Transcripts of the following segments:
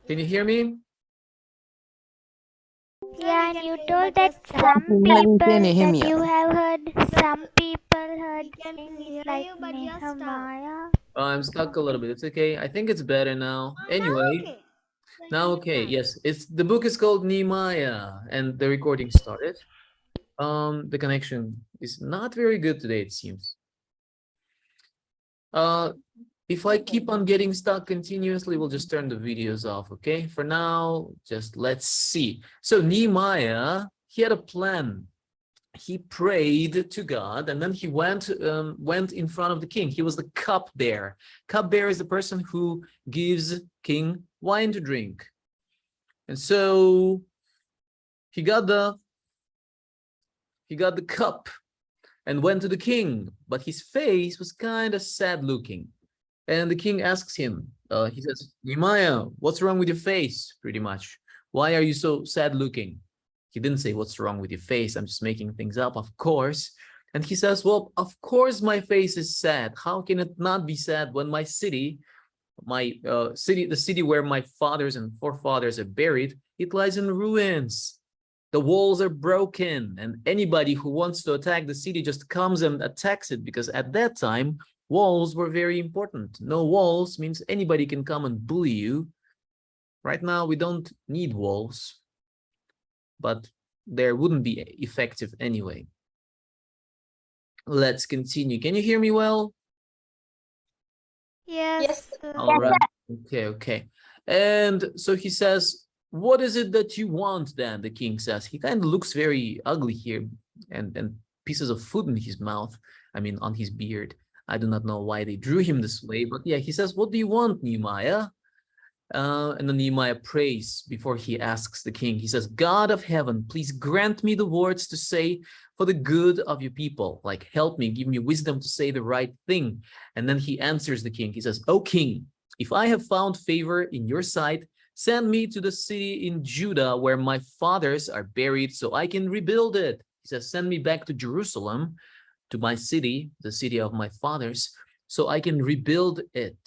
Can you hear me? Yeah, and you told that some Yeah, we can people hear that me. you have heard, some people heard We can things hear like you, but you're stuck. Nehemiah. I'm stuck a little bit. It's okay. I think it's better now. Now Anyway, okay. now Can you okay. start? Yes, it's the book is called Nehemiah, and the recording started. The connection is not very good today, it seems. Uh, if I keep on getting stuck continuously, we'll just turn the videos off, okay? For now, just let's see. So Nehemiah, he had a plan. He prayed to God, and then he went in front of the king. He was the cupbearer. Cupbearer is the person who gives king wine to drink. And so he got the cup and went to the king, but his face was kind of sad looking. And the king asks him, he says, Nehemiah, what's wrong with your face? Pretty much. Why are you so sad looking? He didn't say, what's wrong with your face? I'm just making things up, of course. And he says, well, of course my face is sad. How can it not be sad when my city, the city where my fathers and forefathers are buried, it lies in ruins. The walls are broken, and anybody who wants to attack the city just comes and attacks it, because at that time, walls were very important. No walls means anybody can come and bully you. Right now, we don't need walls, but there wouldn't be effective anyway. Let's continue. Can you hear me well? Yes. All right. Okay. And so he says, what is it that you want then? The king says. He kind of looks very ugly here, and pieces of food in his mouth. I mean, on his beard. I do not know why they drew him this way, but yeah, he says, what do you want, Nehemiah? And then Nehemiah prays before he asks the king. He says, God of heaven, please grant me the words to say for the good of your people. Like, help me, give me wisdom to say the right thing. And then he answers the king. He says, O king, if I have found favor in your sight, send me to the city in Judah where my fathers are buried so I can rebuild it. He says, send me back to Jerusalem, to my city, the city of my fathers, so I can rebuild it.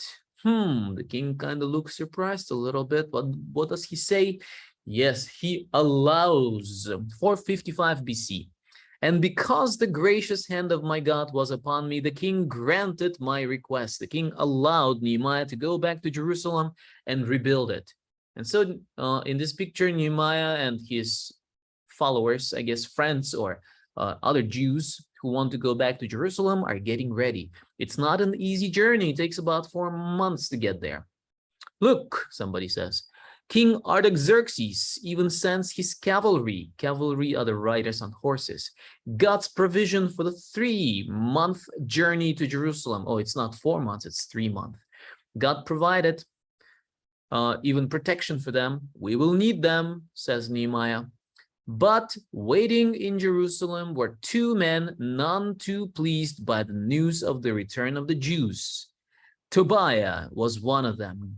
The king kind of looks surprised a little bit, but what does he say? Yes, he allows 455 BC. And because the gracious hand of my God was upon me, the king granted my request. The king allowed Nehemiah to go back to Jerusalem and rebuild it. And so in this picture, Nehemiah and his followers, I guess friends or other Jews who want to go back to Jerusalem are getting ready. It's not an easy journey. It takes about 4 months to get there. Look, somebody says, King Artaxerxes even sends his cavalry. Cavalry are the riders on horses. God's provision for the 3-month journey to Jerusalem. Oh, it's not 4 months, it's 3 months. God provided even protection for them. We will need them, says Nehemiah. But waiting in Jerusalem were 2 men, none too pleased by the news of the return of the Jews. Tobiah was one of them.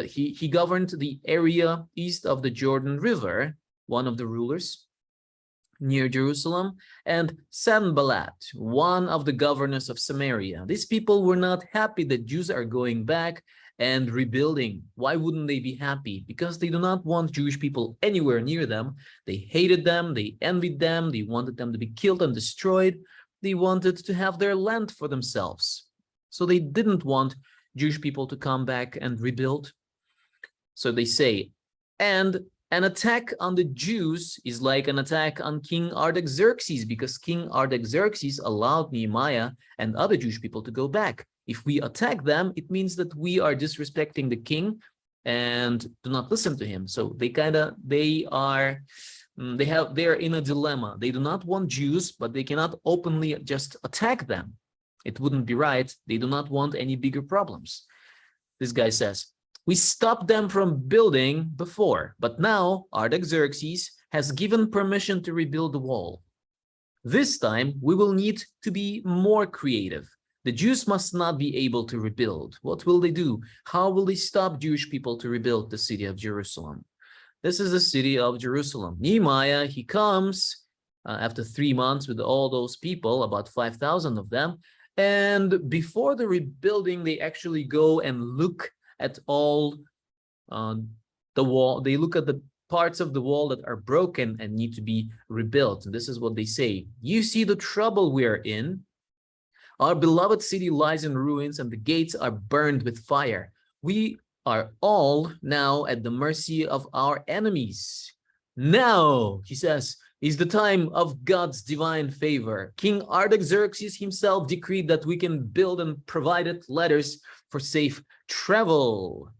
He governed the area east of the Jordan River, one of the rulers near Jerusalem, and Sanballat, one of the governors of Samaria. These people were not happy that Jews are going back and rebuilding. Why wouldn't they be happy? Because they do not want Jewish people anywhere near them. They hated them, they envied them, they wanted them to be killed and destroyed. They wanted to have their land for themselves. So they didn't want Jewish people to come back and rebuild. So they say, and an attack on the Jews is like an attack on King Artaxerxes, because King Artaxerxes allowed Nehemiah and other Jewish people to go back. If we attack them, it means that we are disrespecting the king and do not listen to him. So they're in a dilemma. They do not want Jews, but they cannot openly just attack them. It wouldn't be right. They do not want any bigger problems. This guy says, we stopped them from building before, but now Artaxerxes has given permission to rebuild the wall. This time, we will need to be more creative. The Jews must not be able to rebuild. What will they do? How will they stop Jewish people to rebuild the city of Jerusalem? This is the city of Jerusalem. Nehemiah, he comes after 3 months with all those people, about 5,000 of them. And before the rebuilding, they actually go and look at all the wall, they look at the parts of the wall that are broken and need to be rebuilt. And this is what they say. You see the trouble we are in. Our beloved city lies in ruins and the gates are burned with fire. We are all now at the mercy of our enemies. Now, he says, is the time of God's divine favor. King Artaxerxes himself decreed that we can build and provided letters for safe travel.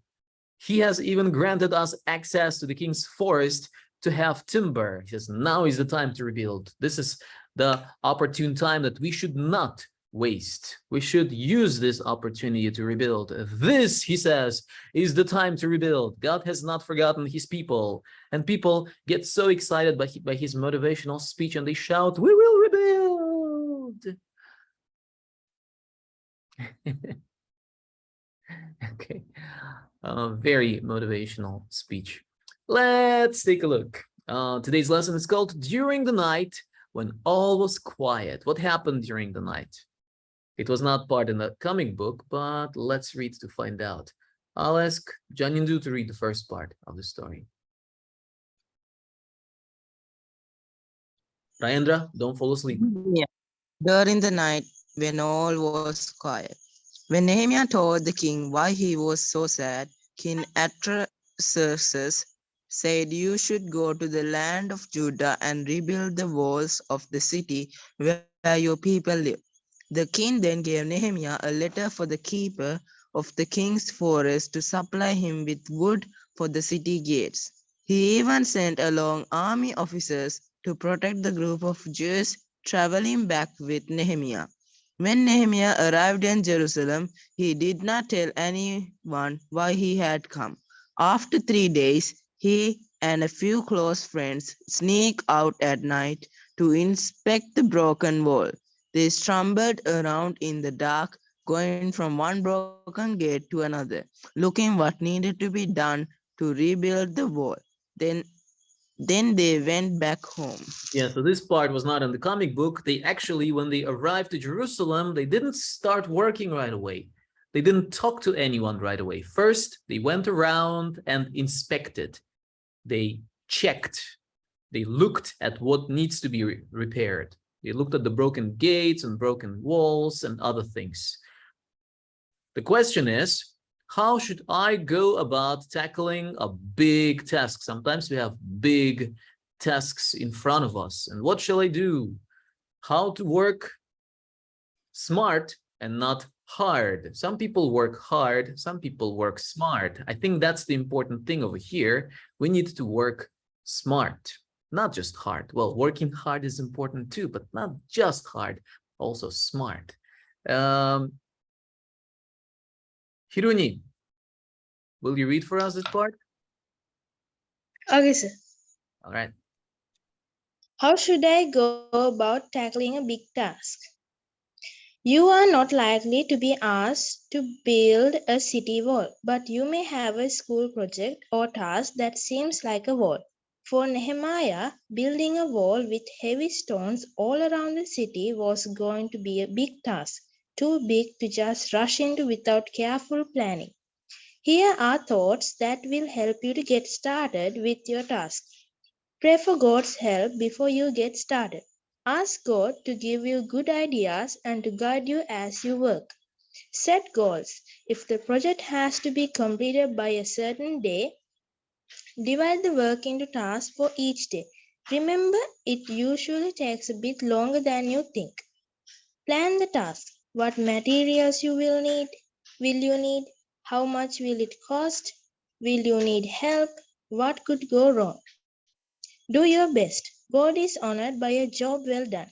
He has even granted us access to the king's forest to have timber. He says, now is the time to rebuild. This is the opportune time that we should not waste. We should use this opportunity to rebuild. This, he says, is the time to rebuild. God has not forgotten his people. And people get so excited by his motivational speech and they shout, we will rebuild. Okay. Very motivational speech. Let's take a look. Today's lesson is called During the Night When All Was Quiet. What happened during the night? It was not part in the comic book, but let's read to find out. I'll ask Janindu to read the first part of the story. Rayendra, don't fall asleep. Yeah. During the night, when all was quiet, when Nehemiah told the king why he was so sad, King Artaxerxes said, "You should go to the land of Judah and rebuild the walls of the city where your people live." The king then gave Nehemiah a letter for the keeper of the king's forest to supply him with wood for the city gates. He even sent along army officers to protect the group of Jews traveling back with Nehemiah. When Nehemiah arrived in Jerusalem, he did not tell anyone why he had come. After 3 days, he and a few close friends sneaked out at night to inspect the broken wall. They stumbled around in the dark, going from one broken gate to another, looking what needed to be done to rebuild the wall. Then they went back home. Yeah, so this part was not in the comic book. They actually, when they arrived to Jerusalem, they didn't start working right away. They didn't talk to anyone right away. First, they went around and inspected. They checked. They looked at what needs to be repaired. They looked at the broken gates and broken walls and other things. The question is, how should I go about tackling a big task? Sometimes we have big tasks in front of us. And what shall I do? How to work smart and not hard. Some people work hard, some people work smart. I think that's the important thing over here. We need to work smart, not just hard. Well, working hard is important too, but not just hard, also smart. Hiruni, will you read for us this part? Okay, sir. All right. How should I go about tackling a big task? You are not likely to be asked to build a city wall, but you may have a school project or task that seems like a wall. For Nehemiah, building a wall with heavy stones all around the city was going to be a big task, too big to just rush into without careful planning. Here are thoughts that will help you to get started with your task. Pray for God's help before you get started. Ask God to give you good ideas and to guide you as you work. Set goals. If the project has to be completed by a certain day, divide the work into tasks for each day. Remember, it usually takes a bit longer than you think. Plan the task. What materials you will you need? How much will it cost? Will you need help? What could go wrong? Do your best. God is honored by a job well done.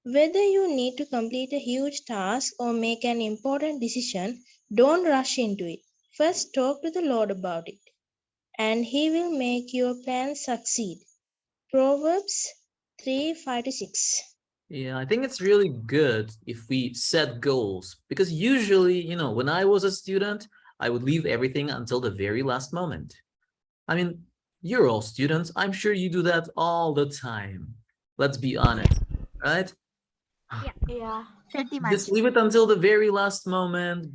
Whether you need to complete a huge task or make an important decision, don't rush into it. First, talk to the Lord about it, and He will make your plan succeed. Proverbs 3:5-6. Yeah, I think it's really good if we set goals, because usually, when I was a student, I would leave everything until the very last moment. I mean, you're all students. I'm sure you do that all the time. Let's be honest, right? Yeah. Just leave it until the very last moment,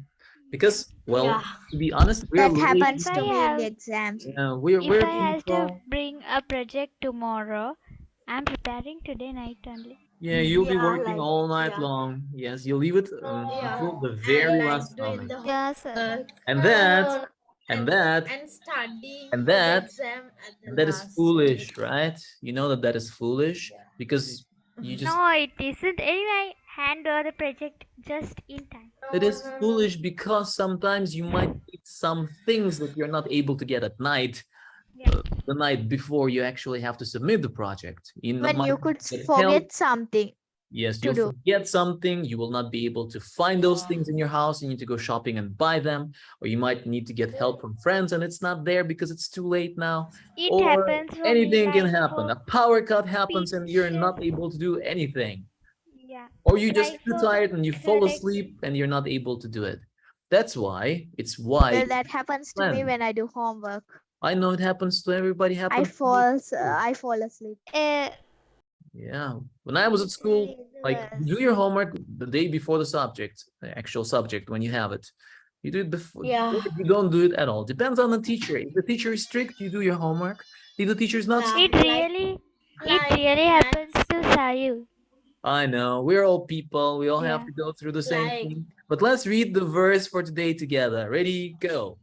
because Well, Yeah. to be honest, we're That late. happens If to I me in have- the exams. We're If I being have to called. bring a project tomorrow, I'm preparing today night only. Yeah, you'll be Yeah, working like, all night yeah. long. Yes, you'll leave it Yeah. until the And very like last doing moment. the Yes, sir. homework And that, and and that, and studying and for the that, exam at the and that is last foolish, minute. right? You know that that is foolish because you just, No, it isn't. Anyway, hand over the project just in time. it No, is no, no. foolish because sometimes you might need some things that you're not able to get at night, Yeah. the night before you actually have to submit the project. You When might you could get forget help. something Yes, to you'll do. forget something. You will not be able to find those things in your house. You need to go shopping and buy them, or you might need to get help from friends and it's not there because it's too late now. It Or happens for me anything can like happen. for A power cut happens and you're not picture. able to do anything. Yeah. Or you just Like too for tired and you fall correct. asleep and you're not able to do it. That's why it's Well, wise. that happens to me plan. when I do homework. I know it happens to everybody. I Happens to me too. I fall asleep. Yeah. When I was at school, like do your homework the day before the subject, the actual subject, when you have it. You do it before, Yeah. or you don't do it at all. Depends on the teacher. If the teacher is strict, you do your homework. If the teacher is not Yeah. strict, It really happens to Sayu. I know, we're all people. We all have Yeah. to go through the same Like- thing. But let's read the verse for today together. Ready, go.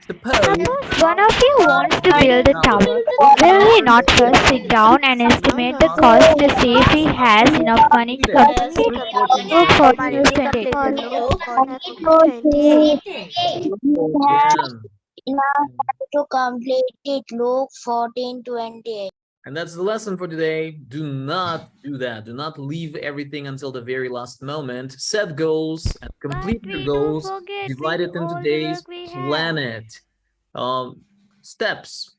Suppose Suppose one of you wants to build a tower. Will he not first sit down and estimate the cost to see if he has enough money to complete? Luke 14 verse 28. Yeah. To complete it, Luke 14:28. And that's the lesson for today. Do not do that. Do not leave everything until the very last moment. Set goals and complete But your we do goals. forget Divide with it into all the days. work we Plan have. it. Steps.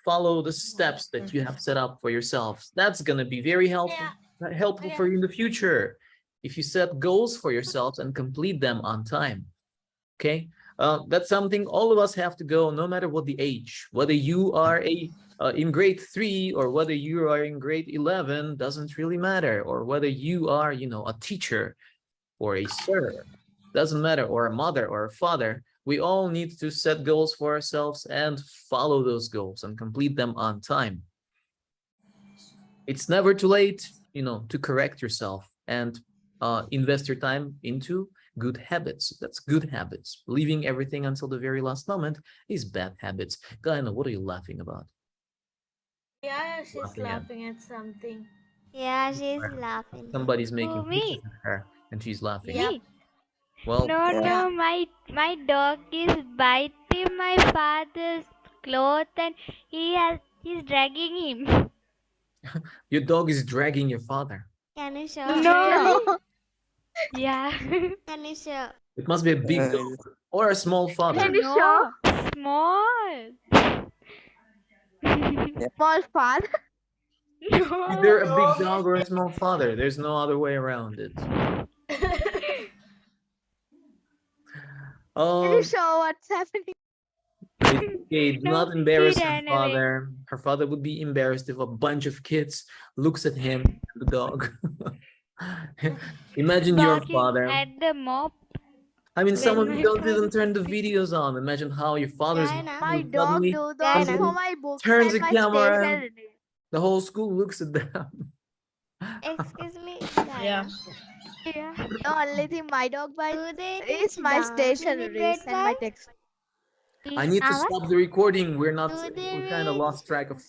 Follow the steps that you have set up for yourselves. That's gonna be very helpful for you in the future. If you set goals for yourselves and complete them on time. Okay, that's something all of us have to go, no matter what the age. Whether you are in grade 3 or whether you are in grade 11 doesn't really matter, or whether you are, you know, a teacher or a sir, doesn't matter, or a mother or a father. We all need to set goals for ourselves and follow those goals and complete them on time. It's never too late, you know, to correct yourself and invest your time into good habits. That's good habits. Leaving everything until the very last moment is bad habits. Gaina, what are you laughing about? Yeah, she's Laughing at- laughing at something. Yeah, she's Right. laughing. Somebody's making Who, me? faces at her and she's laughing. Yep. Me? Well, No, Yeah. no, my dog is biting my father's cloth and he's dragging him. your dog is dragging your father. Can you show? No. Yeah. Can you show? It must be a big dog or a small father. No, small. Small father. Either a big dog or a small father. There's no other way around it. Can Oh, you show what's happening? okay, do No, not embarrass he her ran away. father. Her father would be embarrassed if a bunch of kids looks at him and the dog. Imagine your Barking father. at the mop. I mean, some when of you my don't father- even turn the videos on. Imagine how your father's Diana. My will dog suddenly- do those suddenly for my books turns and the my camera. stationery. The whole school looks at them. Excuse me, Yeah. Diana. Yeah. The only thing my dog bites Do they is teach my dancing in stationery grade and my five? text. I need to Our- stop the recording. We're not. Do they We kind of read lost track of